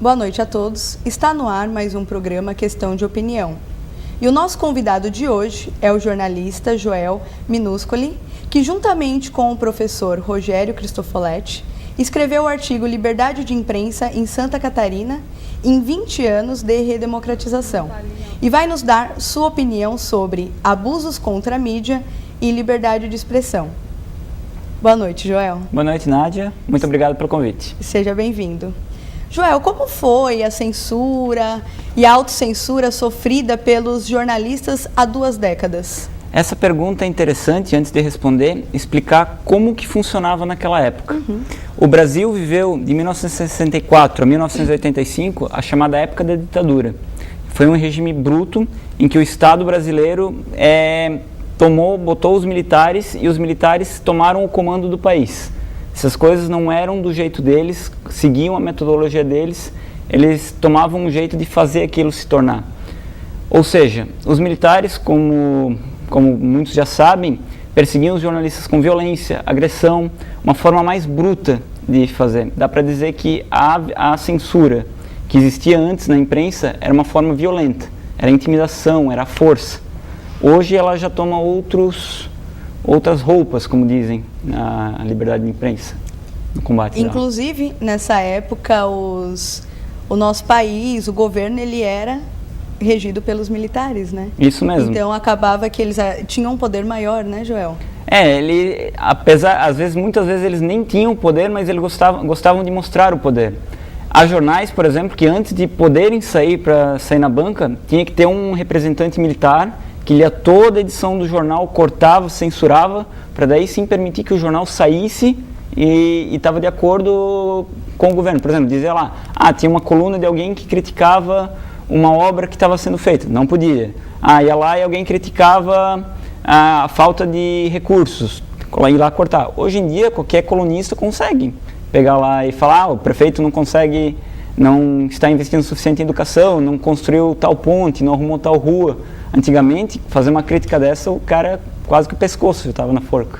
Boa noite a todos. Está no ar mais um programa Questão de Opinião. E o nosso convidado de hoje é o jornalista Joel Minuscoli, que juntamente com o professor Rogério Cristofoletti, escreveu o artigo Liberdade de Imprensa em Santa Catarina em 20 anos de redemocratização e vai nos dar sua opinião sobre abusos contra a mídia e liberdade de expressão. Boa noite, Joel. Boa noite, Nádia. Muito obrigado pelo convite. Seja bem-vindo. Joel, como foi a censura e a autocensura sofrida pelos jornalistas há 2 décadas? Essa pergunta é interessante, antes de responder, explicar como que funcionava naquela época. O Brasil viveu de 1964 a 1985 a chamada época da ditadura. Foi um regime bruto em que o Estado brasileiro botou os militares e os militares tomaram o comando do país. Essas coisas não eram do jeito deles, seguiam a metodologia deles, eles tomavam um jeito de fazer aquilo se tornar. Ou seja, os militares, como muitos já sabem, perseguiam os jornalistas com violência, agressão, uma forma mais bruta de fazer. Dá para dizer que a censura que existia antes na imprensa era uma forma violenta, era intimidação, era força. Hoje ela já toma outras roupas, como dizem, na liberdade de imprensa, no combate. Inclusive, nessa época, o nosso país, o governo, ele era regido pelos militares, né? Isso mesmo. Então, acabava que eles tinham um poder maior, né, Joel? Muitas vezes eles nem tinham poder, mas eles gostavam de mostrar o poder. Há jornais, por exemplo, que antes de poderem sair na banca, tinha que ter um representante militar que lia toda a edição do jornal, cortava, censurava, para daí sim permitir que o jornal saísse e estava de acordo com o governo. Por exemplo, dizia lá, tinha uma coluna de alguém que criticava uma obra que estava sendo feita, não podia. Ia lá e alguém criticava a falta de recursos, ir lá cortar. Hoje em dia, qualquer colunista consegue pegar lá e falar, o prefeito não está investindo o suficiente em educação, não construiu tal ponte, não arrumou tal rua. Antigamente, fazer uma crítica dessa, o cara quase que o pescoço já estava na forca.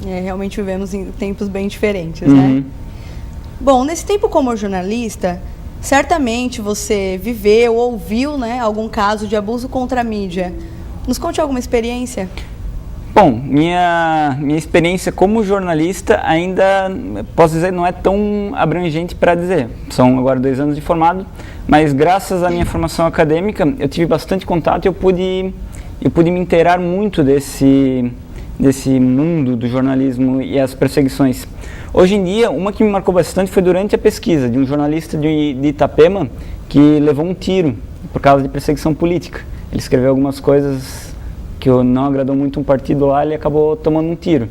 Realmente vivemos em tempos bem diferentes, né? Bom, nesse tempo como jornalista, certamente você viveu ou ouviu, né, algum caso de abuso contra a mídia. Nos conte alguma experiência? Bom, minha experiência como jornalista ainda, posso dizer, não é tão abrangente para dizer. São agora 2 anos de formado, mas graças à minha formação acadêmica, eu tive bastante contato e eu pude me inteirar muito desse mundo do jornalismo e as perseguições. Hoje em dia, uma que me marcou bastante foi durante a pesquisa de um jornalista de Itapema que levou um tiro por causa de perseguição política. Ele escreveu algumas coisas que não agradou muito um partido lá, ele acabou tomando um tiro.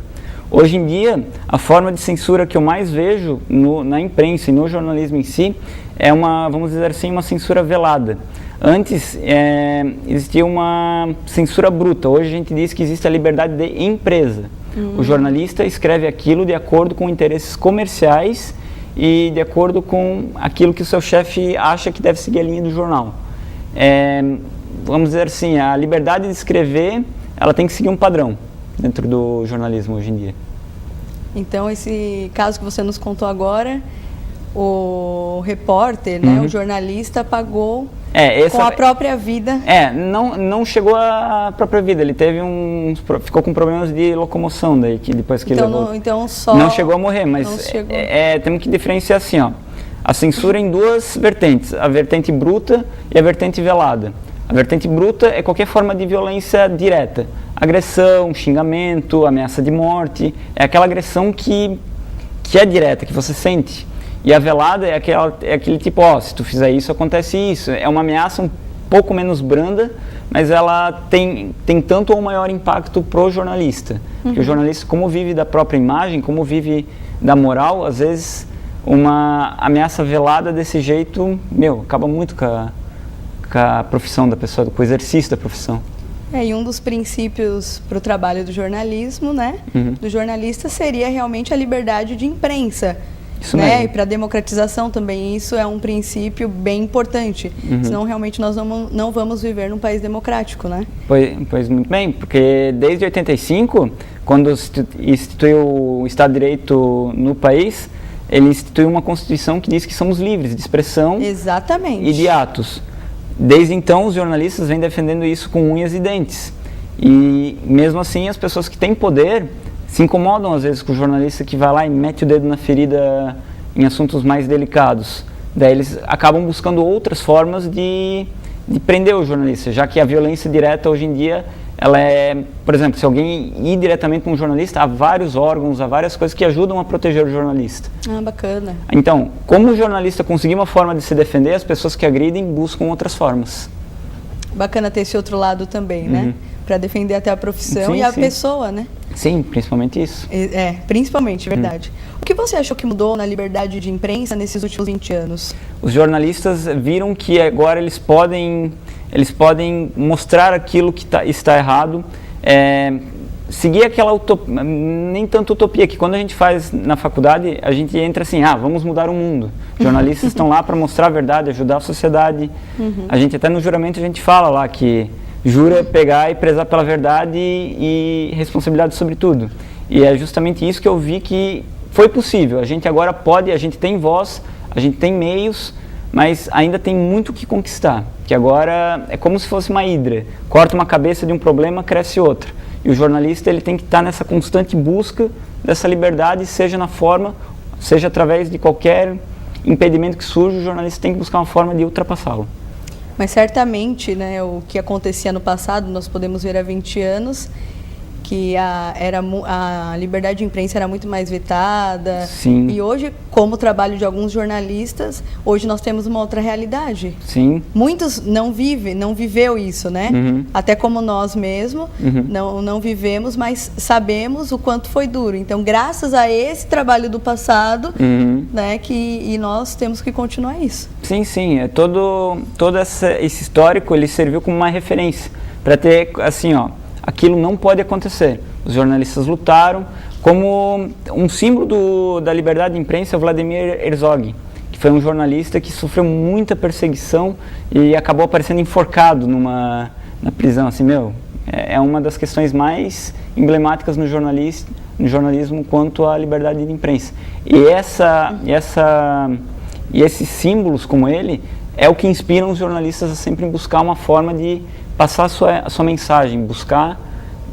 Hoje em dia, a forma de censura que eu mais vejo na imprensa e no jornalismo em si é vamos dizer assim, uma censura velada. Antes existia uma censura bruta, hoje a gente diz que existe a liberdade de empresa. O jornalista escreve aquilo de acordo com interesses comerciais e de acordo com aquilo que o seu chefe acha que deve seguir a linha do jornal. Vamos dizer assim, a liberdade de escrever, ela tem que seguir um padrão dentro do jornalismo hoje em dia. Então, esse caso que você nos contou agora, o repórter, né, o jornalista pagou com a própria vida. Não chegou à própria vida, ele ficou com problemas de locomoção daí, que depois que não chegou a morrer, mas temos que diferenciar assim, a censura em 2 vertentes, a vertente bruta e a vertente velada. A vertente bruta é qualquer forma de violência direta, agressão, xingamento, ameaça de morte, é aquela agressão que é direta, que você sente. E a velada é aquele tipo, se tu fizer isso, acontece isso. É uma ameaça um pouco menos branda, mas ela tem tanto ou maior impacto pro jornalista. Porque o jornalista, como vive da própria imagem, como vive da moral, às vezes uma ameaça velada desse jeito, acaba muito com a profissão da pessoa, com o exercício da profissão. E um dos princípios para o trabalho do jornalismo, né, do jornalista, seria realmente a liberdade de imprensa. Isso né? mesmo. E para a democratização também, isso é um princípio bem importante. Senão, realmente, nós não vamos viver num país democrático, né? Pois muito bem, porque desde 85, quando instituiu o Estado de Direito no país, ele instituiu uma Constituição que diz que somos livres de expressão Exatamente. e de atos. Desde então, os jornalistas vêm defendendo isso com unhas e dentes. E, mesmo assim, as pessoas que têm poder se incomodam, às vezes, com o jornalista que vai lá e mete o dedo na ferida em assuntos mais delicados. Daí eles acabam buscando outras formas de prender o jornalista, já que a violência direta, hoje em dia, ela é, por exemplo, se alguém ir diretamente com um jornalista, há vários órgãos, há várias coisas que ajudam a proteger o jornalista. Ah, bacana. Então, como o jornalista conseguir uma forma de se defender, as pessoas que agridem buscam outras formas. Bacana ter esse outro lado também, né? Para defender até a profissão Sim, e a sim. pessoa, né? Sim, principalmente isso. Principalmente, verdade. O que você achou que mudou na liberdade de imprensa nesses últimos 20 anos? Os jornalistas viram que agora eles podem mostrar aquilo que está errado, seguir aquela utopia, nem tanto utopia, que quando a gente faz na faculdade, a gente entra assim, vamos mudar o mundo. Jornalistas estão lá para mostrar a verdade, ajudar a sociedade. A gente até no juramento a gente fala lá que jura pegar e prezar pela verdade e responsabilidade sobre tudo. E é justamente isso que eu vi que foi possível. A gente agora pode, a gente tem voz, a gente tem meios, mas ainda tem muito o que conquistar. Que agora é como se fosse uma hidra. Corta uma cabeça de um problema, cresce outra. E o jornalista ele tem que estar nessa constante busca dessa liberdade, seja na forma, seja através de qualquer impedimento que surja, o jornalista tem que buscar uma forma de ultrapassá-lo. Mas certamente, né, o que acontecia no passado, nós podemos ver há 20 anos, que a liberdade de imprensa era muito mais vetada. Sim. E hoje, como o trabalho de alguns jornalistas, hoje nós temos uma outra realidade. Sim. Muitos não viveu isso, né? Até como nós mesmos, não vivemos, mas sabemos o quanto foi duro. Então, graças a esse trabalho do passado, né, e nós temos que continuar isso. Sim, sim. Todo esse histórico, ele serviu como uma referência para ter, assim, aquilo não pode acontecer. Os jornalistas lutaram. Como um símbolo da liberdade de imprensa é o Vladimir Herzog, que foi um jornalista que sofreu muita perseguição e acabou aparecendo enforcado na prisão. Assim, é uma das questões mais emblemáticas no jornalismo quanto à liberdade de imprensa. E esses símbolos como ele é o que inspiram os jornalistas a sempre buscar uma forma de passar a sua mensagem, buscar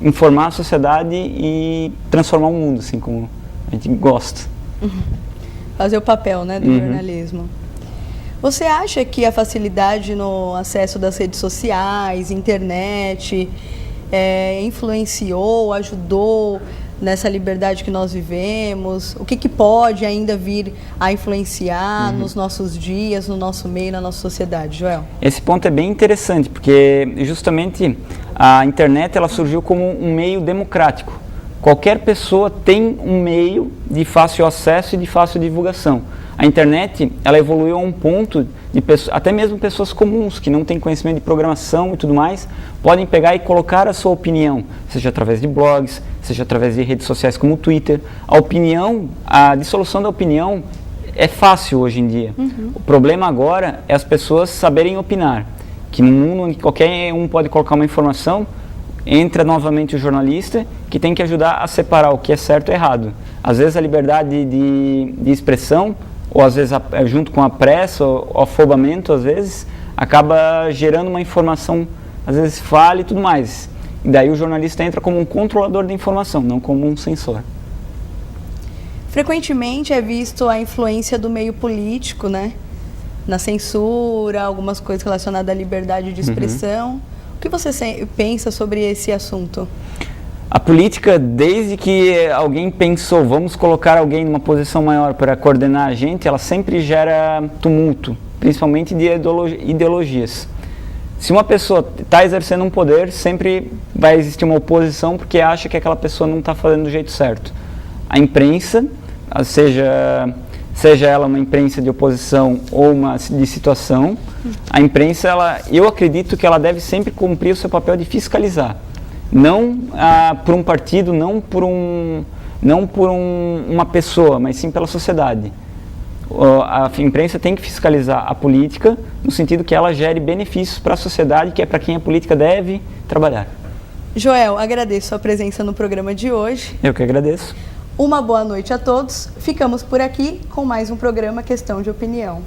informar a sociedade e transformar o mundo, assim como a gente gosta. Fazer o papel, né, do jornalismo. Você acha que a facilidade no acesso das redes sociais, internet, influenciou, ajudou nessa liberdade que nós vivemos? O que pode ainda vir a influenciar nos nossos dias, no nosso meio, na nossa sociedade, Joel? Esse ponto é bem interessante, porque justamente a internet ela surgiu como um meio democrático. Qualquer pessoa tem um meio de fácil acesso e de fácil divulgação. A internet ela evoluiu a um ponto de até mesmo pessoas comuns que não têm conhecimento de programação e tudo mais, podem pegar e colocar a sua opinião, seja através de blogs, seja através de redes sociais como o Twitter. A dissolução da opinião é fácil hoje em dia. O problema agora é as pessoas saberem opinar, que no mundo onde qualquer um pode colocar uma informação, entra novamente o jornalista que tem que ajudar a separar o que é certo e errado. Às vezes a liberdade de expressão, ou às vezes junto com a pressa, o afobamento, às vezes, acaba gerando uma informação, às vezes falha e tudo mais. E daí o jornalista entra como um controlador da informação, não como um censor. Frequentemente é visto a influência do meio político, né? Na censura, algumas coisas relacionadas à liberdade de expressão. O que você pensa sobre esse assunto? A política, desde que alguém pensou, vamos colocar alguém numa posição maior para coordenar a gente, ela sempre gera tumulto, principalmente de ideologias. Se uma pessoa está exercendo um poder, sempre vai existir uma oposição porque acha que aquela pessoa não está fazendo do jeito certo. A imprensa, seja ela uma imprensa de oposição ou uma de situação, a imprensa, eu acredito que ela deve sempre cumprir o seu papel de fiscalizar. Não por um partido, não por uma pessoa, mas sim pela sociedade. A imprensa tem que fiscalizar a política no sentido que ela gere benefícios para a sociedade, que é para quem a política deve trabalhar. Joel, agradeço a presença no programa de hoje. Eu que agradeço. Uma boa noite a todos. Ficamos por aqui com mais um programa Questão de Opinião.